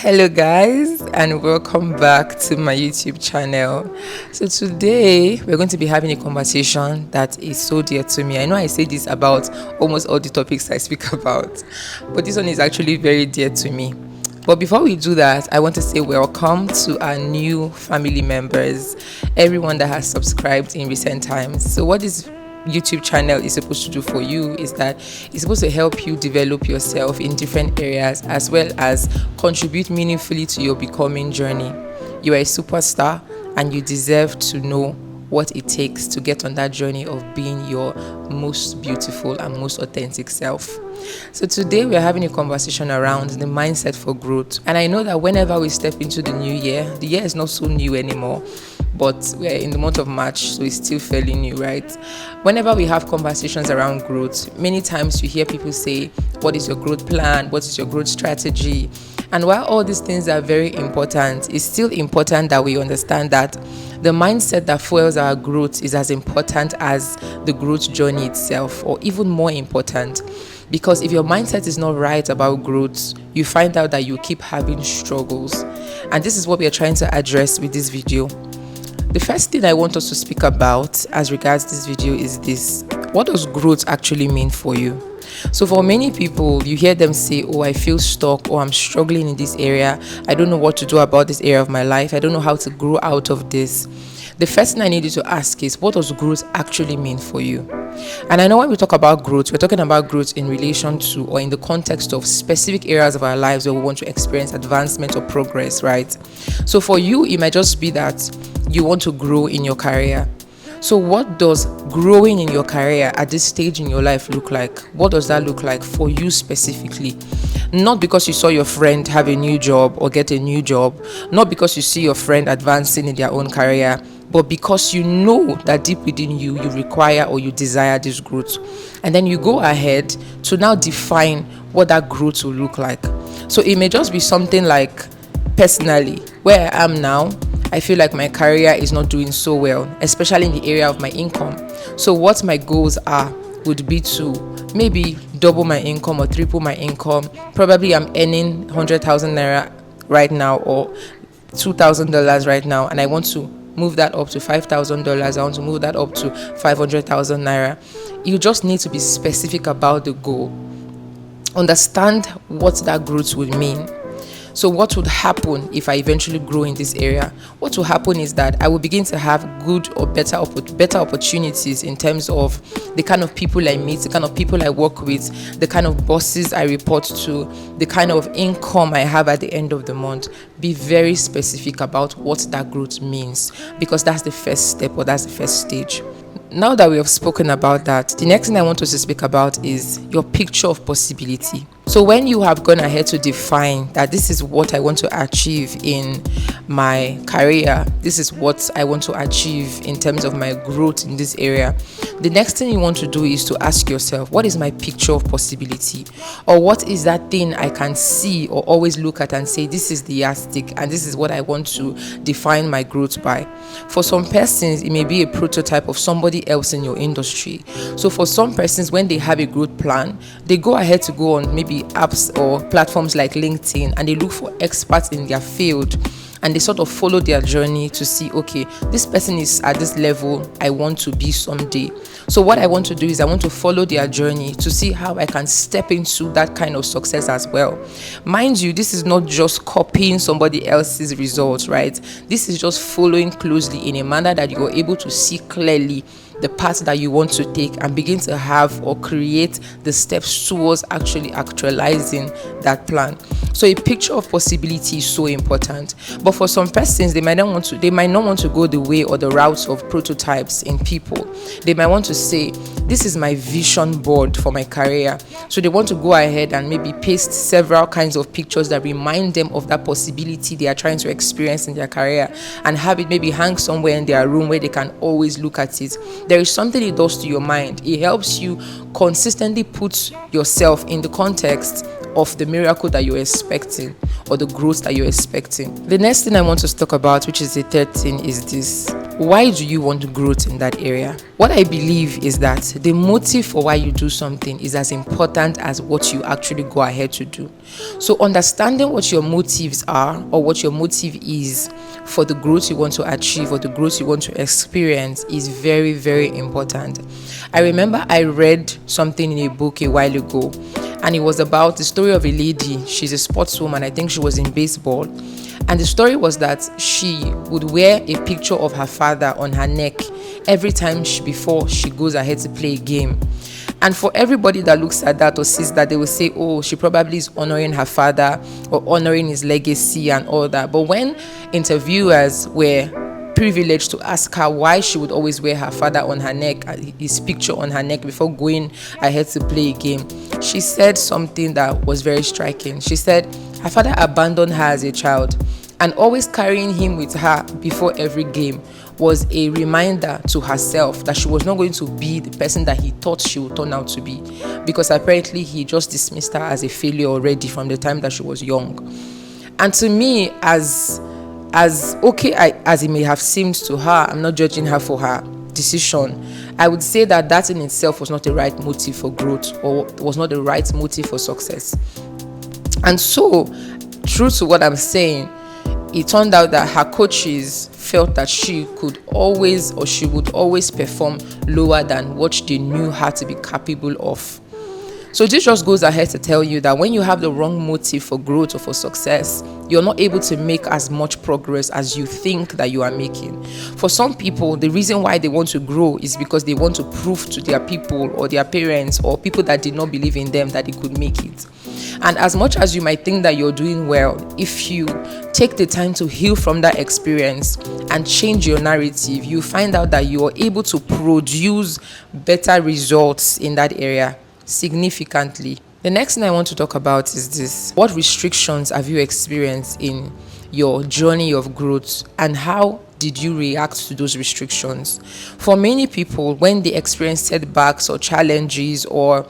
Hello, guys, and welcome back to my YouTube channel. So, today we're going to be having a conversation that is so dear to me. I know I say this about almost all the topics I speak about, but this one is actually very dear to me. But before we do that, I want to say welcome to our new family members, everyone that has subscribed in recent times. So, what is YouTube channel is supposed to do for you is that it's supposed to help you develop yourself in different areas as well as contribute meaningfully to your becoming journey. You are a superstar and you deserve to know what it takes to get on that journey of being your most beautiful and most authentic self. So today we are having a conversation around the mindset for growth. And I know that whenever we step into the new year, the year is not so new anymore, but we're in the month of March, so it's still fairly new, right? Whenever we have conversations around growth, many times you hear people say, what is your growth plan? What is your growth strategy? And while all these things are very important, it's still important that we understand that the mindset that fuels our growth is as important as the growth journey itself, or even more important. Because if your mindset is not right about growth, you find out that you keep having struggles. And this is what we are trying to address with this video. The first thing I want us to speak about as regards this video is this. What does growth actually mean for you? So for many people, you hear them say, oh, I feel stuck, or I'm struggling in this area. I don't know what to do about this area of my life. I don't know how to grow out of this. The first thing I need you to ask is, what does growth actually mean for you? And I know when we talk about growth, we're talking about growth in relation to or in the context of specific areas of our lives where we want to experience advancement or progress, right? So for you, it might just be that you want to grow in your career. So what does growing in your career at this stage in your life look like? What does that look like for you specifically? Not because you saw your friend have a new job or get a new job, not because you see your friend advancing in their own career, but because you know that deep within you, you require or you desire this growth. And then you go ahead to now define what that growth will look like. So it may just be something like, personally, where I am now, I feel like my career is not doing so well, especially in the area of my income. So what my goals are would be to maybe double my income or triple my income. Probably I'm earning 100,000 naira right now or $2,000 right now, and I want to move that up to $5,000. I want to move that up to 500,000 naira. You just need to be specific about the goal. Understand what that growth would mean. So what would happen if I eventually grow in this area? What will happen is that I will begin to have good or better opportunities in terms of the kind of people I meet, the kind of people I work with, the kind of bosses I report to, the kind of income I have at the end of the month. Be very specific about what that growth means, because that's the first step or that's the first stage. Now that we have spoken about that, the next thing I want us to speak about is your picture of possibility. So when you have gone ahead to define that this is what I want to achieve in my career, this is what I want to achieve in terms of my growth in this area, the next thing you want to do is to ask yourself, what is my picture of possibility? Or what is that thing I can see or always look at and say, this is the yardstick and this is what I want to define my growth by? For some persons, it may be a prototype of somebody else in your industry. So for some persons, when they have a growth plan, they go ahead to go on maybe apps or platforms like LinkedIn and they look for experts in their field and they sort of follow their journey to see, okay, this person is at this level I want to be someday. So what I want to do is I want to follow their journey to see how I can step into that kind of success as well. Mind you, this is not just copying somebody else's results, right? This is just following closely in a manner that you're able to see clearly the path that you want to take and begin to have or create the steps towards actually actualizing that plan. So a picture of possibility is so important. But for some persons, they might not want to go the way or the routes of prototypes in people. They might want to say, this is my vision board for my career. So they want to go ahead and maybe paste several kinds of pictures that remind them of that possibility they are trying to experience in their career and have it maybe hang somewhere in their room where they can always look at it. There is something it does to your mind. It helps you consistently put yourself in the context of the miracle that you're expecting or the growth that you're expecting. The next thing I want to talk about, which is the third thing, is this: why do you want growth in that area? What I believe is that the motive for why you do something is as important as what you actually go ahead to do. So understanding what your motives are, or what your motive is for the growth you want to achieve or the growth you want to experience, is very, very important. I remember I read something in a book a while ago, and it was about the story of a lady. She's a sportswoman. I think she was in baseball. And the story was that she would wear a picture of her father on her neck every time before she goes ahead to play a game. And for everybody that looks at that or sees that, they will say, oh, she probably is honoring her father or honoring his legacy and all that. But when interviewers were privileged to ask her why she would always wear her father on her neck, his picture on her neck, before going ahead to play a game, she said something that was very striking. She said her father abandoned her as a child, and always carrying him with her before every game was a reminder to herself that she was not going to be the person that he thought she would turn out to be, because apparently he just dismissed her as a failure already from the time that she was young. And to me, as okay as it may have seemed to her, I'm not judging her for her decision. I would say that in itself was not the right motive for growth, or was not the right motive for success. And so, true to what I'm saying, it turned out that her coaches felt that she would always perform lower than what they knew her to be capable of. So this just goes ahead to tell you that when you have the wrong motive for growth or for success, you're not able to make as much progress as you think that you are making. For some people, the reason why they want to grow is because they want to prove to their people or their parents or people that did not believe in them that they could make it. And as much as you might think that you're doing well, if you take the time to heal from that experience and change your narrative, you find out that you are able to produce better results in that area significantly. The next thing I want to talk about is this: what restrictions have you experienced in your journey of growth, and how did you react to those restrictions? For many people, when they experience setbacks or challenges or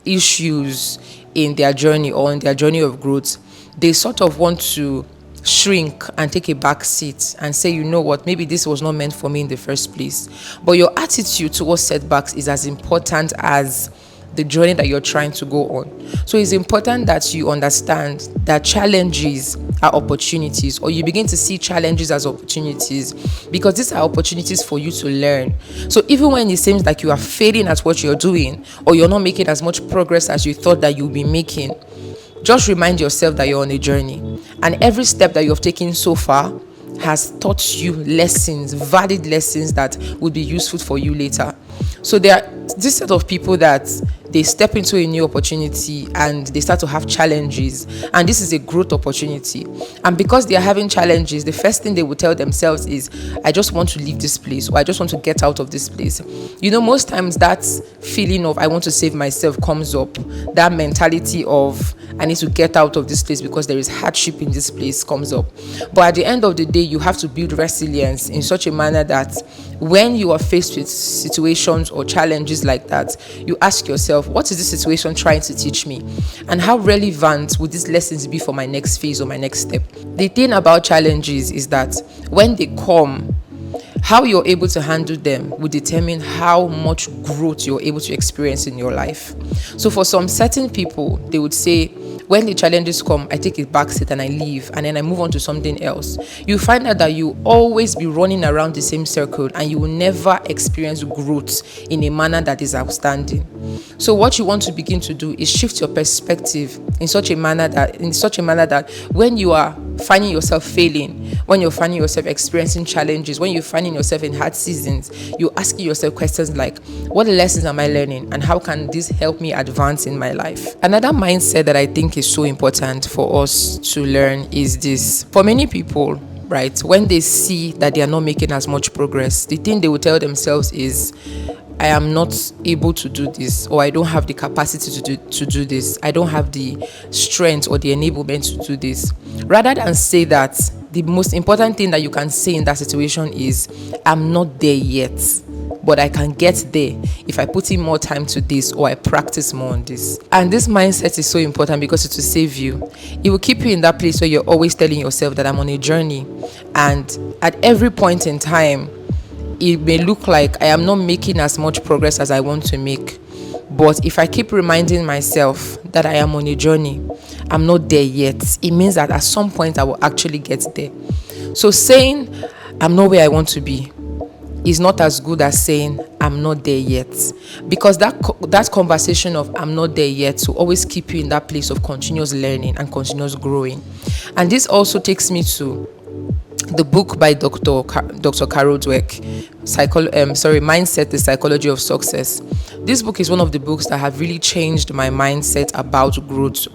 issues in their journey or in their journey of growth, they sort of want to shrink and take a back seat and say, you know what, maybe this was not meant for me in the first place. But your attitude towards setbacks is as important as the journey that you're trying to go on. So it's important that you understand that challenges are opportunities, or you begin to see challenges as opportunities, because these are opportunities for you to learn. So even when it seems like you are failing at what you're doing, or you're not making as much progress as you thought that you'll be making, just remind yourself that you're on a journey, and every step that you've taken so far has taught you lessons, valid lessons that would be useful for you later. So there are this set of people that they step into a new opportunity and they start to have challenges, and this is a growth opportunity. And because they are having challenges, the first thing they will tell themselves is, I just want to leave this place, or I just want to get out of this place. You know, most times that feeling of I want to save myself comes up. That mentality of I need to get out of this place because there is hardship in this place comes up. But at the end of the day, you have to build resilience in such a manner that when you are faced with situations or challenges like that, you ask yourself, what is this situation trying to teach me? And how relevant would these lessons be for my next phase or my next step? The thing about challenges is that when they come, how you're able to handle them will determine how much growth you're able to experience in your life. So for some certain people, they would say, when the challenges come, I take a back seat and I leave, and then I move on to something else. You find out that you always be running around the same circle, and you will never experience growth in a manner that is outstanding. So what you want to begin to do is shift your perspective in such a manner that when you are finding yourself failing, when you're finding yourself experiencing challenges, when you're finding yourself in hard seasons, you're asking yourself questions like, what lessons am I learning, and how can this help me advance in my life? Another mindset that I think is so important for us to learn is this: for many people, right, when they see that they are not making as much progress, the thing they will tell themselves is, I am not able to do this, or I don't have the capacity to do this. I don't have the strength or the enablement to do this. Rather than say that, the most important thing that you can say in that situation is, I'm not there yet. but I can get there if I put in more time to this or I practice more on this. And this mindset is so important because it will save you. It will keep you in that place where you're always telling yourself that I'm on a journey, and at every point in time it may look like I am not making as much progress as I want to make. But if I keep reminding myself that I am on a journey, I'm not there yet, it means that at some point I will actually get there. So saying I'm not where I want to be is not as good as saying I'm not there yet, because that conversation of I'm not there yet will always keep you in that place of continuous learning and continuous growing. And this also takes me to the book by Dr. Carol Dweck, Mindset: The Psychology of Success. This book is one of the books that have really changed my mindset about growth,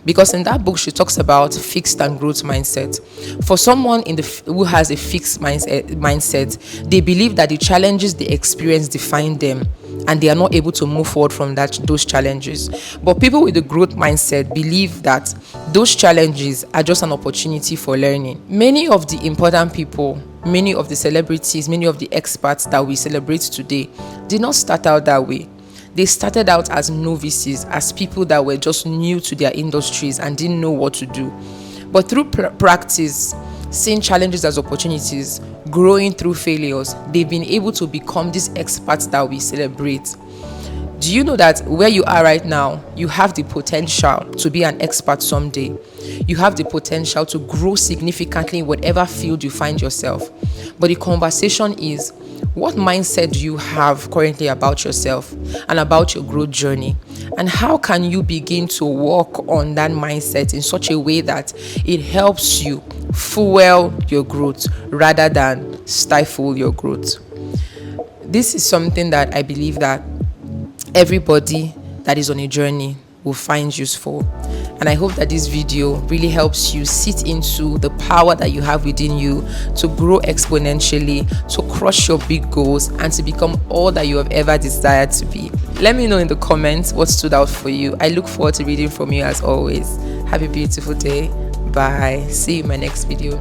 because in that book she talks about fixed and growth mindset. For someone who has a fixed mindset, they believe that the challenges they experience define them, and they are not able to move forward from those challenges. But people with the growth mindset believe that those challenges are just an opportunity for learning. Many of the important people, many of the celebrities, many of the experts that we celebrate today did not start out that way. They started out as novices, as people that were just new to their industries and didn't know what to do. But through practice, seeing challenges as opportunities, growing through failures, they've been able to become these experts that we celebrate. Do you know that where you are right now, you have the potential to be an expert someday? You have the potential to grow significantly in whatever field you find yourself. But the conversation is, what mindset do you have currently about yourself and about your growth journey? And how can you begin to work on that mindset in such a way that it helps you fuel your growth rather than stifle your growth? This is something that I believe that everybody that is on a journey will find useful. And I hope that this video really helps you sit into the power that you have within you to grow exponentially, to crush your big goals, and to become all that you have ever desired to be. Let me know in the comments what stood out for you. I look forward to reading from you as always. Have a beautiful day. Bye. See you in my next video.